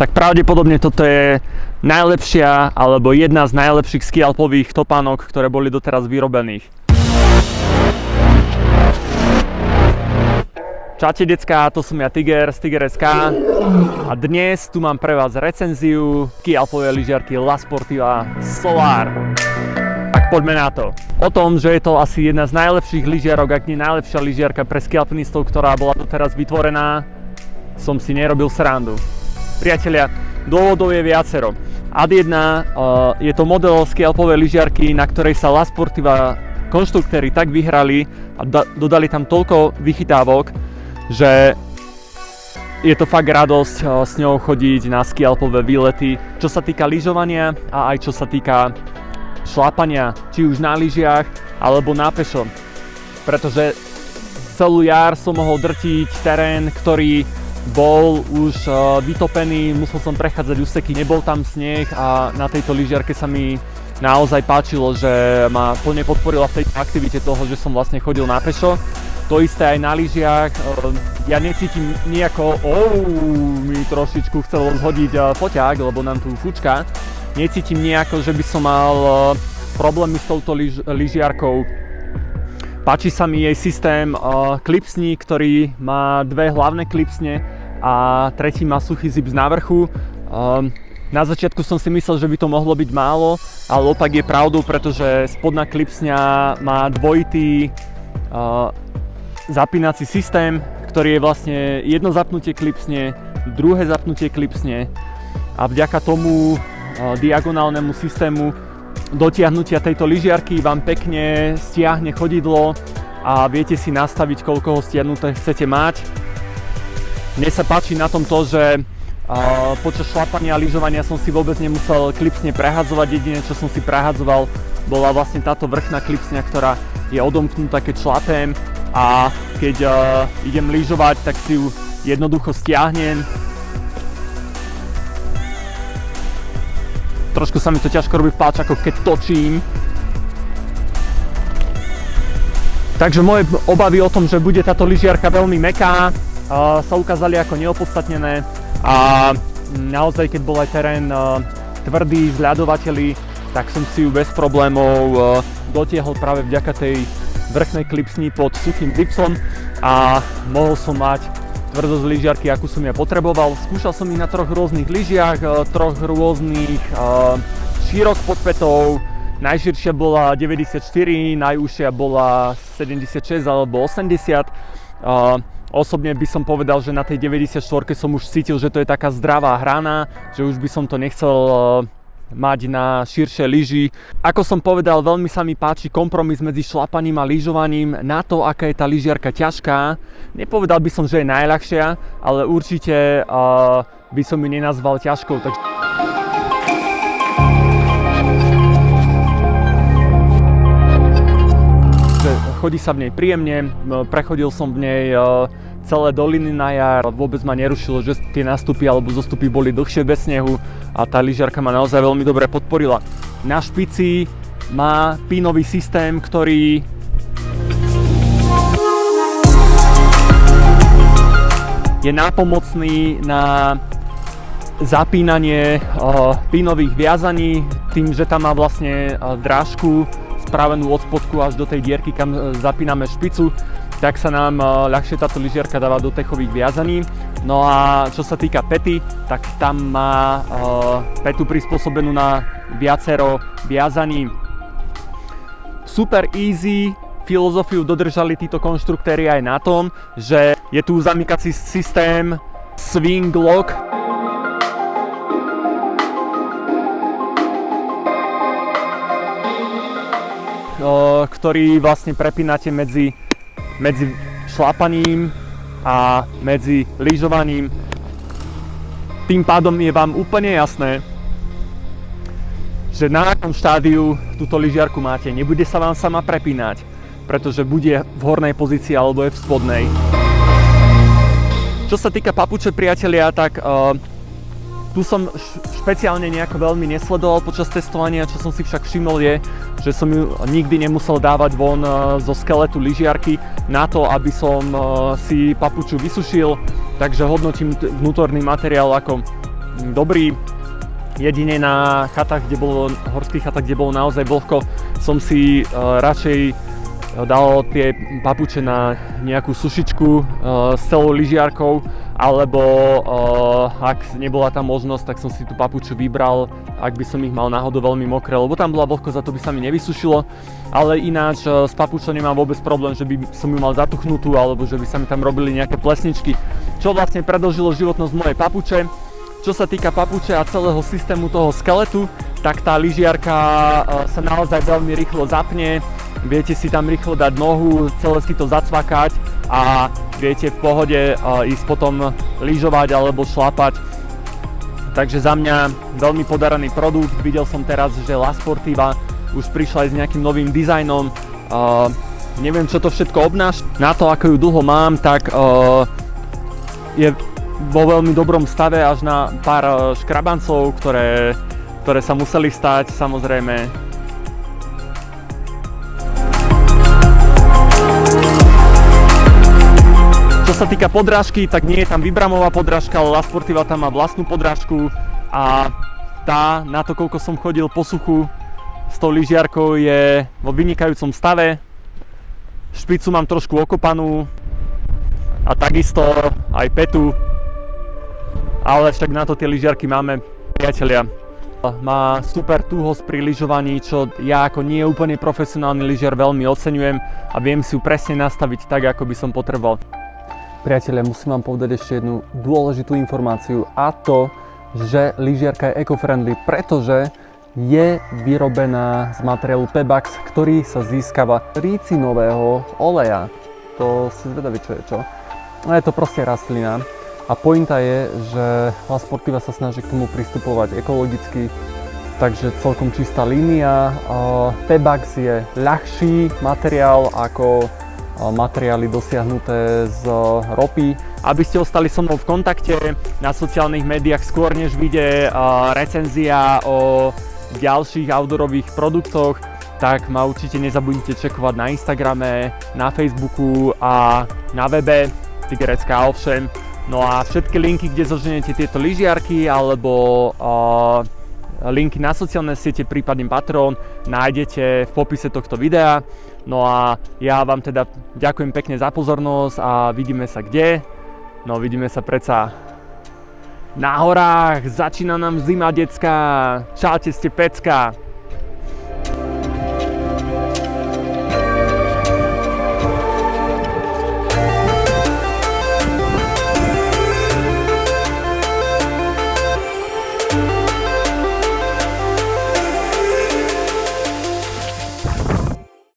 tak pravdepodobne toto je najlepšia alebo jedna z najlepších skialpových topánok, ktoré boli doteraz vyrobených. Čaute decká, to som ja Tiger z Tiger.sk a dnes tu mám pre vás recenziu skialpovej lyžiarky La Sportiva Solar. Tak poďme na to. O tom, že je to asi jedna z najlepších lyžiarok, ak nie najlepšia lyžiarka pre skialpinistov, ktorá bola doteraz vytvorená, som si nerobil srandu. Priatelia, dôvodov je viacero. Ad 1 je to model skialpovej lyžiarky, na ktorej sa La Sportiva konštruktéri tak vyhrali a dodali tam toľko vychytávok, že je to fakt radosť s ňou chodiť na skialpové výlety, čo sa týka lyžovania a aj čo sa týka šlapania, či už na lyžiach alebo na pešo. Pretože celú jar som mohol drtiť terén, ktorý bol už vytopený, musel som prechádzať úseky, nebol tam sneh a na tejto lyžiarke sa mi naozaj páčilo, že ma plne podporila v tejto aktivite toho, že som vlastne chodil na pešo. To isté aj na lyžiach, ja necítim nejako, mi trošičku chcelo zhodiť foťák, lebo nám tu fučka. Necítim nejako, že by som mal problémy s touto lyžiarkou. Páči sa mi jej systém klipsní, ktorý má dve hlavné klipsne a tretí má suchý zips na vrchu. Na začiatku som si myslel, že by to mohlo byť málo, ale opak je pravdou, pretože spodná klipsňa má dvojitý zapínací systém, ktorý je vlastne jedno zapnutie klipsne, druhé zapnutie klipsne a vďaka tomu diagonálnemu systému dotiahnutia tejto lyžiarky vám pekne stiahne chodidlo a viete si nastaviť, koľko ho stiahnuté chcete mať. Mne sa páči na tom to, že počas šlapania a lyžovania som si vôbec nemusel klipsne prehadzovať, jediné čo som si prehadzoval bola vlastne táto vrchná klipsňa, ktorá je odomknutá, keď šlapem a keď idem lyžovať, tak si ju jednoducho stiahnem. Trošku sa mi to ťažko robí v páčakoch, keď točím. Takže moje obavy o tom, že bude táto lyžiarka veľmi mäkká, sa ukázali ako neopodstatnené a naozaj, keď bol aj terén tvrdý, zľadovateľý, tak som si ju bez problémov dotiahol práve vďaka tej vrchnej klipsni pod suchým zipsom a mohol som mať tvrdosť lyžiarky, akú som ja potreboval. Skúšal som ich na troch rôznych lyžiach, troch rôznych šírok pod petou. Najširšia bola 94, najúžšia bola 76 alebo 80. Osobne by som povedal, že na tej 94 som už cítil, že to je taká zdravá hrana, že už by som to nechcel mať na širšie lyži. Ako som povedal, veľmi sa mi páči kompromis medzi šlapaním a lyžovaním. Na to, aká je tá lyžiarka ťažká, nepovedal by som, že je najľahšia, ale určite by som ju nenazval ťažkou. Chodí sa v nej príjemne, prechodil som v nej celé doliny na jar, vôbec ma nerušilo, že tie nástupy alebo zostupy boli dlhšie bez snehu a tá lyžiarka ma naozaj veľmi dobre podporila. Na špici má pínový systém, ktorý je nápomocný na zapínanie pínových viazaní, tým, že tam má vlastne drážku spravenú od spodku až do tej dierky, kam zapíname špicu, tak sa nám ľahšie táto lyžiarka dáva do techových viazaní. No a čo sa týka pety, tak tam má petu prispôsobenú na viacero viazaní. Super easy filozofiu dodržali títo konštruktéri aj na tom, že je tu zamykací systém swing lock, ktorý vlastne prepínate medzi šlapaním a medzi lyžovaním. Tým pádom je vám úplne jasné, že na akom štádiu túto lyžiarku máte. Nebude sa vám sama prepínať, pretože bude v hornej pozícii alebo je v spodnej. Čo sa týka papuče, priatelia, tak tu som špeciálne nejako veľmi nesledoval počas testovania, čo som si však všimol je, že som ju nikdy nemusel dávať von zo skeletu lyžiarky na to, aby som si papuču vysušil, takže hodnotím vnútorný materiál ako dobrý. Jedine na chatách, horských chatách, kde bolo naozaj vlhko, som si radšej dal tie papuče na nejakú sušičku s celou lyžiarkou, alebo ak nebola tam možnosť, tak som si tú papuču vybral, ak by som ich mal náhodou veľmi mokré, lebo tam bola vlhko, za to by sa mi nevysušilo. Ale ináč s papučou nemám vôbec problém, že by som ju mal zatuchnutú, alebo že by sa mi tam robili nejaké plesničky, čo vlastne predĺžilo životnosť mojej papuče. Čo sa týka papuče a celého systému toho skeletu, tak tá lyžiarka sa naozaj veľmi rýchlo zapne. Viete si tam rýchlo dať nohu, celé si to zacvakať a viete v pohode ísť potom lyžovať alebo šlapať. Takže za mňa veľmi podaraný produkt. Videl som teraz, že La Sportiva už prišla aj s nejakým novým dizajnom. Neviem, čo to všetko obnáša. Na to, ako ju dlho mám, tak je vo veľmi dobrom stave, až na pár škrabancov, ktoré sa museli stať, samozrejme. Čo sa týka podrážky, tak nie je tam Vibramová podrážka, ale La Sportiva tam má vlastnú podrážku a tá, na to koľko som chodil po suchu s tou lyžiarkou, je vo vynikajúcom stave. Špicu mám trošku okopanú a takisto aj petu, ale však na to tie lyžiarky máme, priatelia. Má super túhosť pri lyžovaní, čo ja ako nie úplne profesionálny lyžiar veľmi oceňujem a viem si ju presne nastaviť tak, ako by som potreboval. Priatelia, musím vám povedať ešte jednu dôležitú informáciu, a to, že lyžiarka je eco-friendly, pretože je vyrobená z materiálu Pebax, ktorý sa získava z ricinového oleja. To si zvedavý, čo je čo. No je to proste rastlina. A pointa je, že La Sportiva sa snaží k tomu pristupovať ekologicky, takže celkom čistá línia. Pebax je ľahší materiál ako materiály dosiahnuté z ropy. Aby ste ostali so mnou v kontakte na sociálnych médiách skôr, než vyjde recenzia o ďalších outdoorových produktoch, tak ma určite nezabudnite čekovať na Instagrame, na Facebooku a na webe Tigerecká ovšem. No a všetky linky, kde zoženete tieto lyžiarky alebo linky na sociálne siete, prípadne Patreon, nájdete v popise tohto videa. No a ja vám teda ďakujem pekne za pozornosť a vidíme sa kde? No vidíme sa predsa na horách, začína nám zima, decká. Čaute, ste pecka.